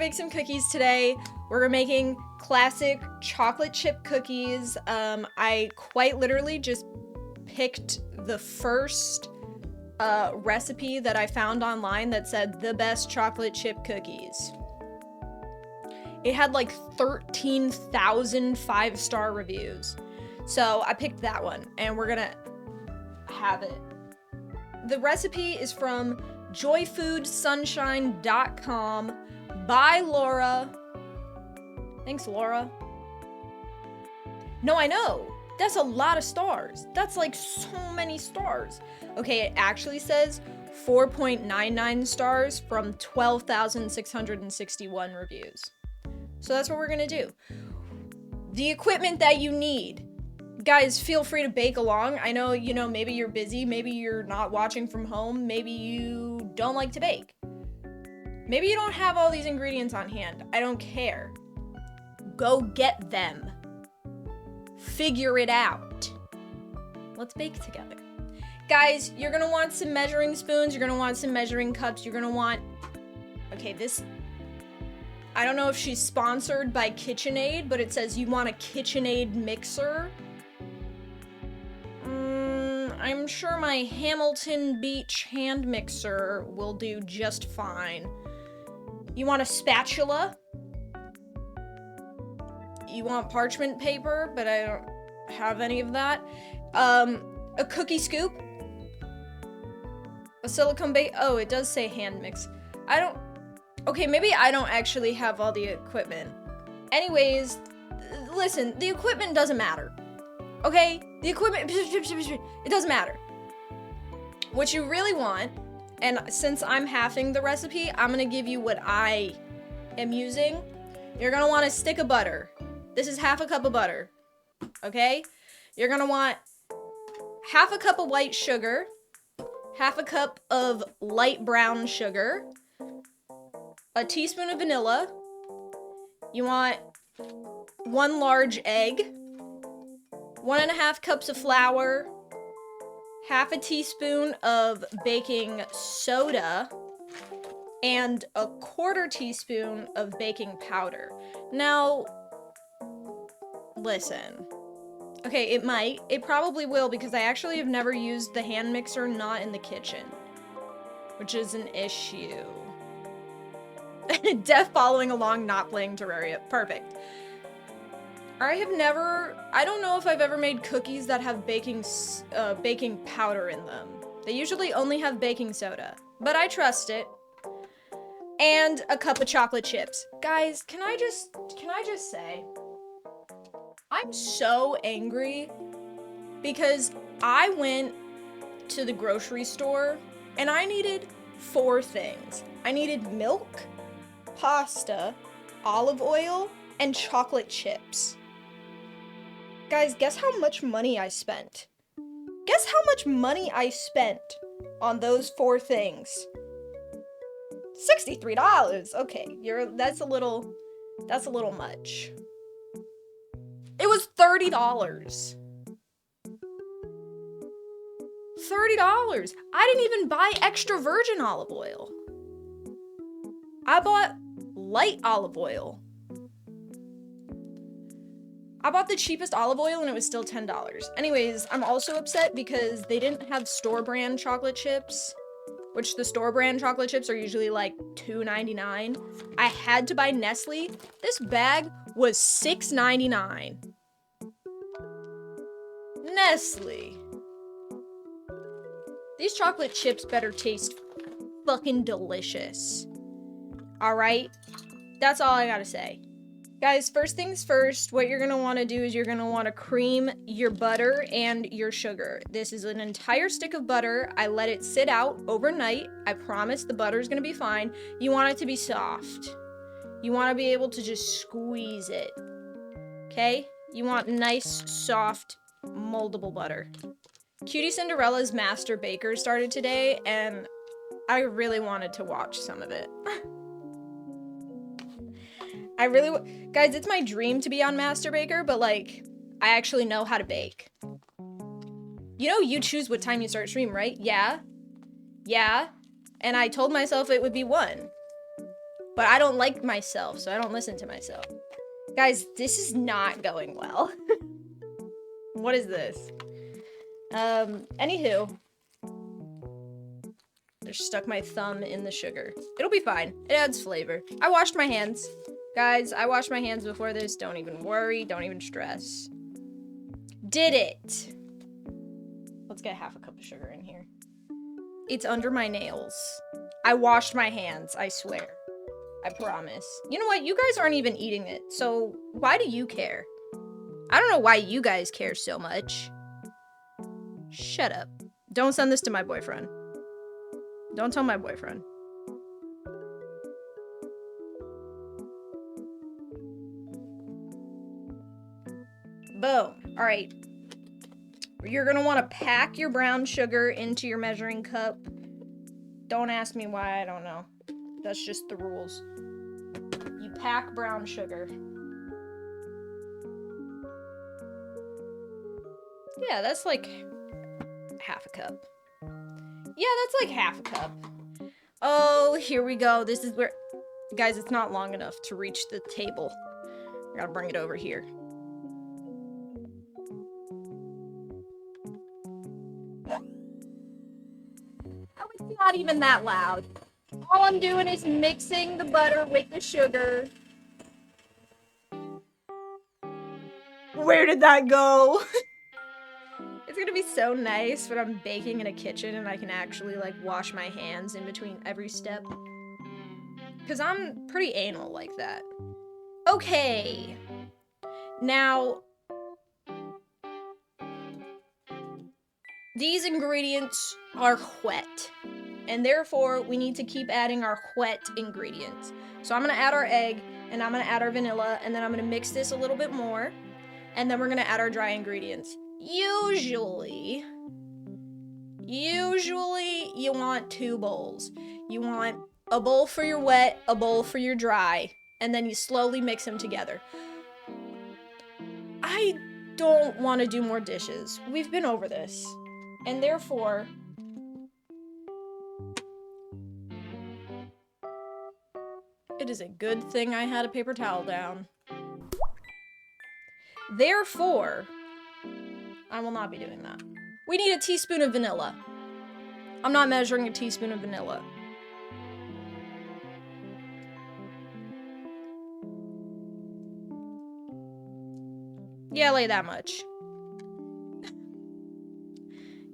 make some cookies today. We're making classic chocolate chip cookies. I quite literally just picked the first recipe that I found online that said the best chocolate chip cookies. It had like 13,000 5-star reviews. So I picked that one and we're gonna have it. The recipe is from joyfoodsunshine.com by Laura. Thanks, Laura. No, I know. That's a lot of stars. That's like so many stars. Okay, it actually says 4.99 stars from 12,661 reviews. So that's what we're gonna do. The equipment that you need. Guys, feel free to bake along. I know, maybe you're busy, maybe you're not watching from home, maybe you don't like to bake. Maybe you don't have all these ingredients on hand. I don't care. Go get them. Figure it out. Let's bake together. Guys, you're gonna want some measuring spoons, you're gonna want some measuring cups, you're gonna want... Okay, this... I don't know if she's sponsored by KitchenAid, but it says you want a KitchenAid mixer. I'm sure my Hamilton Beach hand mixer will do just fine. You want a spatula? You want parchment paper, but I don't have any of that. A cookie scoop? A silicone bake? Oh, it does say hand mix. Okay, maybe I don't actually have all the equipment. Anyways, listen, the equipment doesn't matter. Okay? The equipment, it doesn't matter. What you really want, and since I'm halving the recipe, I'm gonna give you what I am using. You're gonna want a stick of butter. This is half a cup of butter, okay? You're gonna want half a cup of white sugar, half a cup of light brown sugar, a teaspoon of vanilla. You want 1 large egg, 1.5 cups of flour, half a teaspoon of baking soda, and a 1/4 teaspoon of baking powder. Now, listen. Okay, it probably will, because I actually have never used the hand mixer not in the kitchen, which is an issue. Def following along, not playing Terraria. Perfect. I don't know if I've ever made cookies that have baking powder in them. They usually only have baking soda, but I trust it. And a cup of chocolate chips. Guys, can I just say, I'm so angry because I went to the grocery store and I needed 4 things. I needed milk, pasta, olive oil, and chocolate chips. Guys, guess how much money I spent? Guess how much money I spent on those 4 things? $63. Okay, that's a little much. It was $30. $30. I didn't even buy extra virgin olive oil. I bought light olive oil. I bought the cheapest olive oil and it was still $10. Anyways, I'm also upset because they didn't have store brand chocolate chips, which the store brand chocolate chips are usually like $2.99. I had to buy Nestle. This bag was $6.99. Nestle. These chocolate chips better taste fucking delicious. Alright? That's all I gotta say. Guys, first things first, what you're gonna wanna do is you're gonna wanna cream your butter and your sugar. This is an entire stick of butter. I let it sit out overnight. I promise the butter's gonna be fine. You want it to be soft. You wanna be able to just squeeze it. Okay? You want nice, soft, moldable butter. Cutie Cinderella's Master Baker started today, and I really wanted to watch some of it. Guys, it's my dream to be on Master Baker, but like, I actually know how to bake. You choose what time you start stream, right? Yeah. And I told myself it would be 1. but I don't like myself, so I don't listen to myself. Guys, this is not going well. What is this? Anywho. I just stuck my thumb in the sugar. It'll be fine. It adds flavor. I washed my hands. Guys, I washed my hands before this. Don't even worry. Don't even stress. Did it. Let's get half a cup of sugar in here. It's under my nails. I washed my hands, I swear. I promise. You know what? You guys aren't even eating it, so why do you care? I don't know why you guys care so much. Shut up. Don't send this to my boyfriend. Don't tell my boyfriend. Boom. All right. You're gonna want to pack your brown sugar into your measuring cup. Don't ask me why, I don't know. That's just the rules. You pack brown sugar. Yeah, that's like half a cup. Yeah, that's like half a cup. Oh, here we go. This is where... Guys, it's not long enough to reach the table. I gotta bring it over here. Oh, it's not even that loud. All I'm doing is mixing the butter with the sugar. Where did that go? It's gonna be so nice when I'm baking in a kitchen and I can actually, like, wash my hands in between every step. Because I'm pretty anal like that. Okay. Now, these ingredients are wet. And therefore, we need to keep adding our wet ingredients. So I'm gonna add our egg, and I'm gonna add our vanilla, and then I'm gonna mix this a little bit more. And then we're gonna add our dry ingredients. Usually, you want 2 bowls. You want a bowl for your wet, a bowl for your dry, and then you slowly mix them together. I don't want to do more dishes. We've been over this. And therefore, it is a good thing I had a paper towel down. Therefore, I will not be doing that. We need a teaspoon of vanilla. I'm not measuring a teaspoon of vanilla. Yeah, like that much.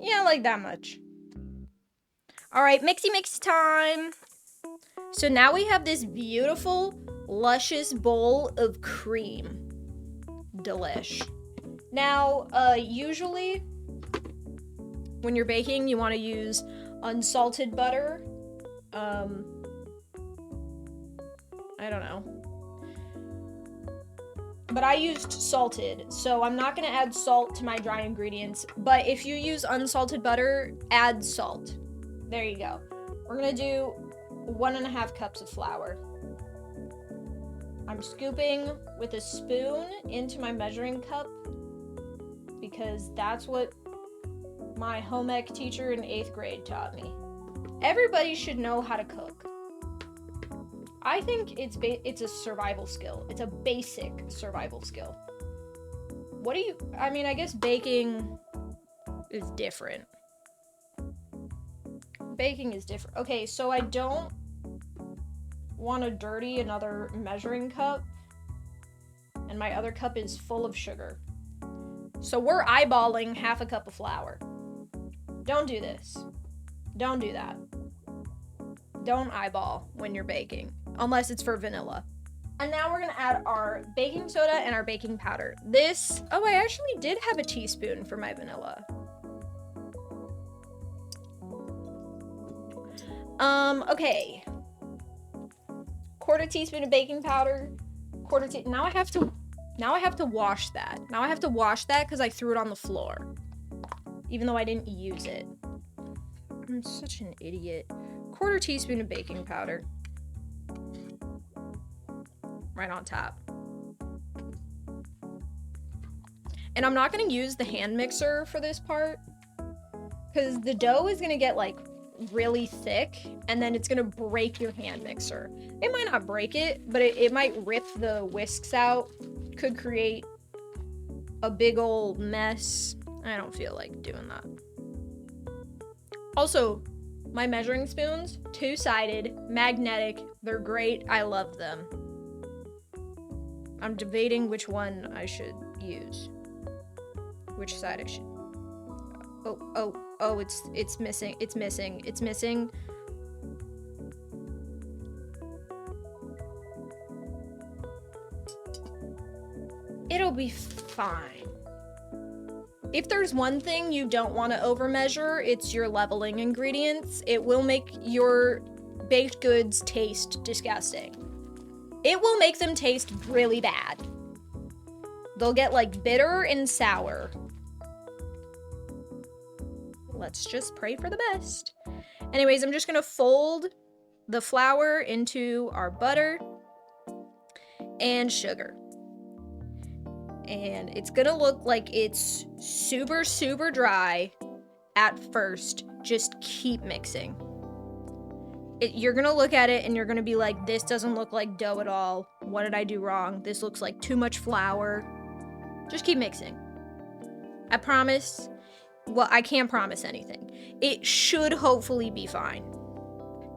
Yeah, like that much. Alright, mixy time. So now we have this beautiful, luscious bowl of cream. Delish. Now, usually, when you're baking, you want to use unsalted butter. I don't know. But I used salted, so I'm not going to add salt to my dry ingredients. But if you use unsalted butter, add salt. There you go. We're going to do 1.5 cups of flour. I'm scooping with a spoon into my measuring cup because that's what my home ec teacher in 8th grade taught me. Everybody should know how to cook. I think it's a survival skill. It's a basic survival skill. I mean, I guess baking is different. Baking is different. Okay, so I don't want to dirty another measuring cup, and my other cup is full of sugar. So we're eyeballing 1/2 cup of flour. Don't do this. Don't do that. Don't eyeball when you're baking, unless it's for vanilla. And now we're gonna add our baking soda and our baking powder. Oh, I actually did have a teaspoon for my vanilla. Okay. 1/4 teaspoon of baking powder. Now I have to wash that. Now I have to wash that because I threw it on the floor, even though I didn't use it. I'm such an idiot. 1/4 teaspoon of baking powder. Right on top. And I'm not gonna use the hand mixer for this part, because the dough is gonna get, like, really thick, and then it's gonna break your hand mixer. It might not break it, but it might rip the whisks out. Could create a big old mess. I don't feel like doing that. Also, my measuring spoons, two-sided, magnetic, they're great. I love them. I'm debating which one I should use. Which side I should. Oh, it's missing. It's missing. It'll be fine. If there's one thing you don't want to overmeasure, it's your leveling ingredients. It will make your baked goods taste disgusting. It will make them taste really bad. They'll get like bitter and sour. Let's just pray for the best. Anyways, I'm just gonna fold the flour into our butter and sugar. And it's gonna look like it's super, super dry at first. Just keep mixing. You're gonna look at it and you're gonna be like, this doesn't look like dough at all. What did I do wrong? This looks like too much flour. Just keep mixing. I promise. Well, I can't promise anything. It should hopefully be fine.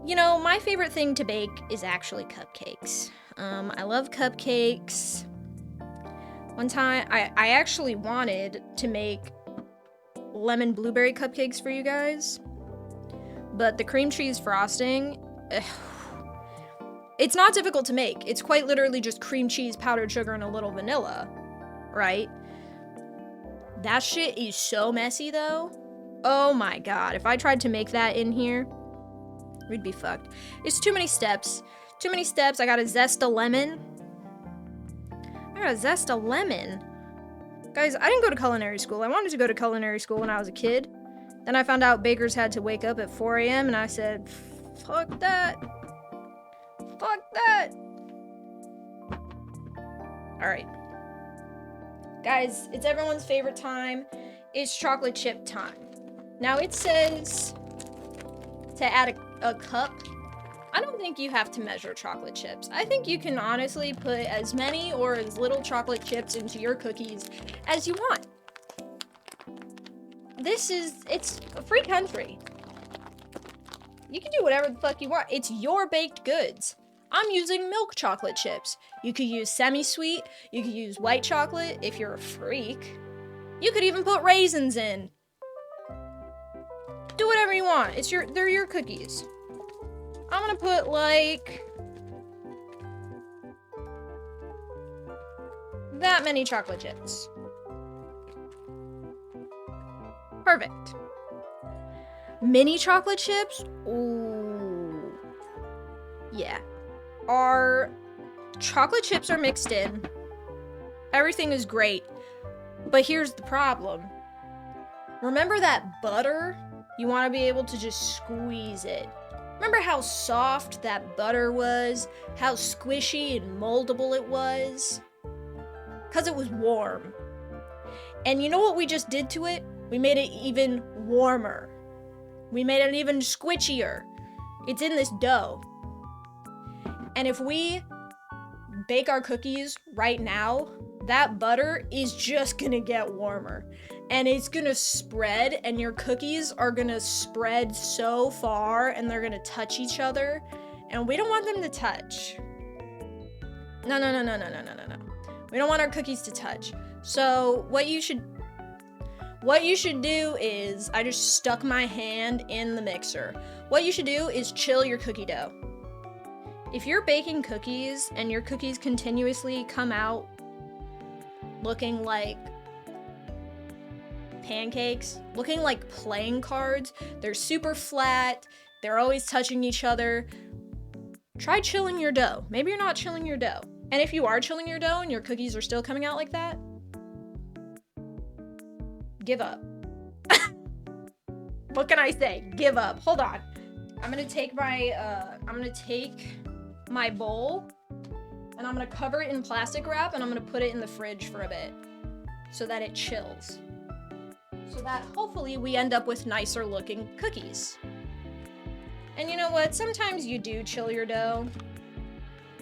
You know, my favorite thing to bake is actually cupcakes. I love cupcakes. One time, I actually wanted to make lemon blueberry cupcakes for you guys, but the cream cheese frosting, it's not difficult to make. It's quite literally just cream cheese, powdered sugar, and a little vanilla, right? That shit is so messy though. Oh my god, if I tried to make that in here, we'd be fucked. It's too many steps. Too many steps. I gotta zest a lemon. Guys, I didn't go to culinary school. I wanted to go to culinary school when I was a kid. Then I found out bakers had to wake up at 4 a.m. and I said, fuck that. Fuck that. Alright. Guys, it's everyone's favorite time. It's chocolate chip time. Now it says to add a cup. I don't think you have to measure chocolate chips. I think you can honestly put as many or as little chocolate chips into your cookies as you want. It's a free country. You can do whatever the fuck you want. It's your baked goods. I'm using milk chocolate chips. You could use semi-sweet. You could use white chocolate if you're a freak. You could even put raisins in. Do whatever you want. They're your cookies. I'm gonna put like that many chocolate chips. Perfect. Mini chocolate chips? Ooh. Yeah. Our chocolate chips are mixed in. Everything is great. But here's the problem. Remember that butter? You want to be able to just squeeze it. Remember how soft that butter was? How squishy and moldable it was? Because it was warm. And you know what we just did to it? We made it even warmer. We made it even squishier. It's in this dough. And if we bake our cookies right now, that butter is just gonna get warmer. And it's gonna spread, and your cookies are gonna spread so far, and they're gonna touch each other. And we don't want them to touch. No. We don't want our cookies to touch. So what you should do is, I just stuck my hand in the mixer. What you should do is chill your cookie dough. If you're baking cookies and your cookies continuously come out looking like pancakes, looking like playing cards, they're super flat, they're always touching each other, try chilling your dough. Maybe you're not chilling your dough. And if you are chilling your dough and your cookies are still coming out like that, give up. What can I say? Give up. Hold on. I'm gonna take my bowl and I'm gonna cover it in plastic wrap and I'm gonna put it in the fridge for a bit so that it chills. So that hopefully we end up with nicer looking cookies. And you know what? Sometimes you do chill your dough.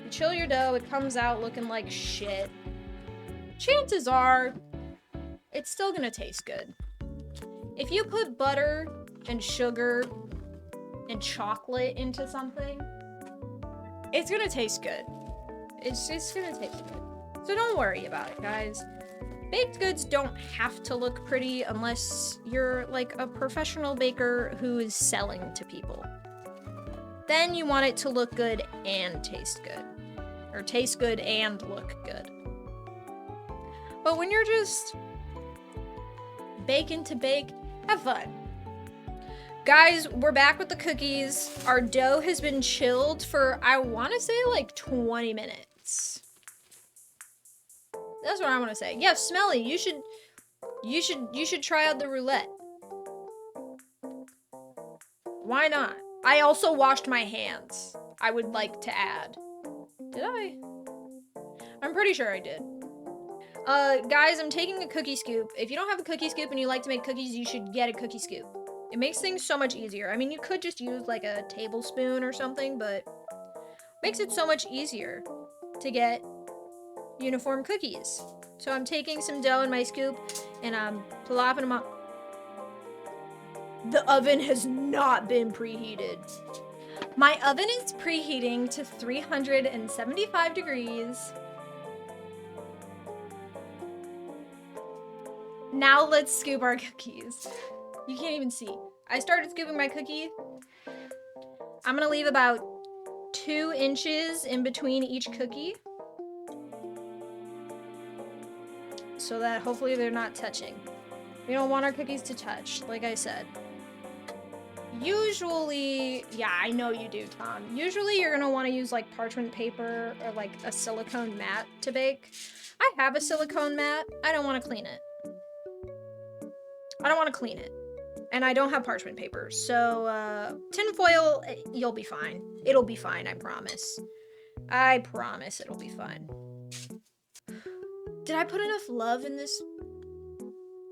You chill your dough, it comes out looking like shit. Chances are, it's still gonna taste good. If you put butter and sugar and chocolate into something, it's gonna taste good. It's just gonna taste good. So don't worry about it, guys. Baked goods don't have to look pretty unless you're like a professional baker who is selling to people. Then you want it to look good and taste good. Or taste good and look good. But when you're just baking to bake, have fun. Guys, we're back with the cookies. Our dough has been chilled for, I want to say, like 20 minutes. That's what I want to say. Yeah, Smelly, you should try out the roulette. Why not? I also washed my hands. I would like to add. Did I? I'm pretty sure I did. Guys, I'm taking a cookie scoop. If you don't have a cookie scoop and you like to make cookies, you should get a cookie scoop. It makes things so much easier. I mean, you could just use like a tablespoon or something, but makes it so much easier to get uniform cookies. So I'm taking some dough in my scoop and I'm plopping them up. The oven has not been preheated. My oven is preheating to 375 degrees. Now let's scoop our cookies. You can't even see. I started scooping my cookie. I'm gonna leave about 2 inches in between each cookie, so that hopefully they're not touching. We don't want our cookies to touch, like I said. Usually, yeah, I know you do, Tom. Usually you're gonna wanna use like parchment paper or like a silicone mat to bake. I have a silicone mat. I don't wanna clean it. I don't wanna clean it. And I don't have parchment paper, so tinfoil, you'll be fine. It'll be fine, I promise. I promise it'll be fine. Did I put enough love in this?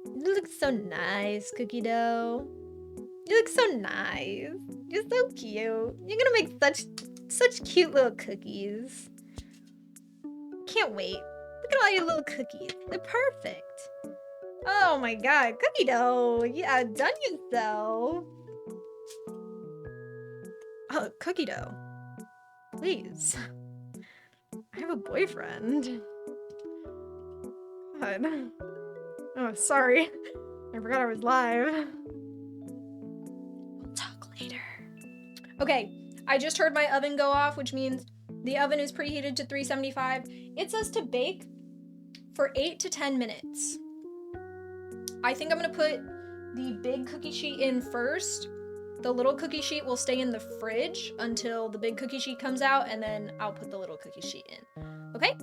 You look so nice, cookie dough. You look so nice. You're so cute. You're gonna make such cute little cookies. Can't wait. Look at all your little cookies. They're perfect. Oh my god, cookie dough. Yeah, done yourself. Oh, cookie dough. Please. I have a boyfriend. God. Oh, sorry. I forgot I was live. We'll talk later. Okay, I just heard my oven go off, which means the oven is preheated to 375. It says to bake for 8 to 10 minutes. I think I'm gonna put the big cookie sheet in first. The little cookie sheet will stay in the fridge until the big cookie sheet comes out, and then I'll put the little cookie sheet in. Okay?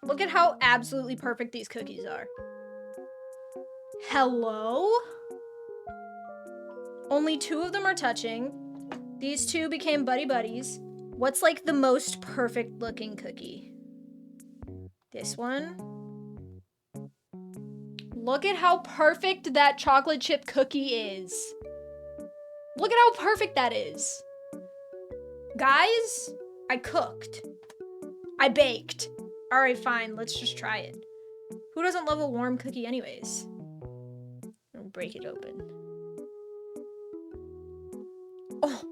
Look at how absolutely perfect these cookies are. Hello? Only 2 of them are touching. These 2 became buddy-buddies. What's like the most perfect looking cookie? This one? Look at how perfect that chocolate chip cookie is. Look at how perfect that is. Guys, I cooked. I baked. All right, fine, let's just try it. Who doesn't love a warm cookie anyways? I'll break it open. Oh,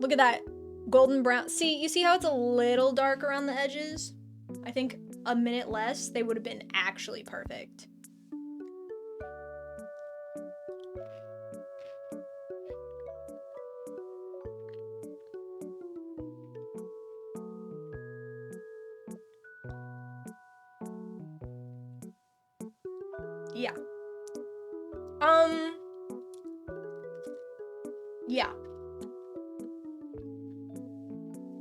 look at that golden brown. See, you see how it's a little dark around the edges? I think a minute less, they would have been actually perfect. Yeah. Yeah.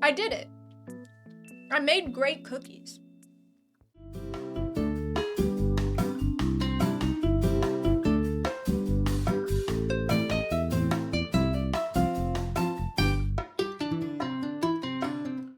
I did it. I made great cookies.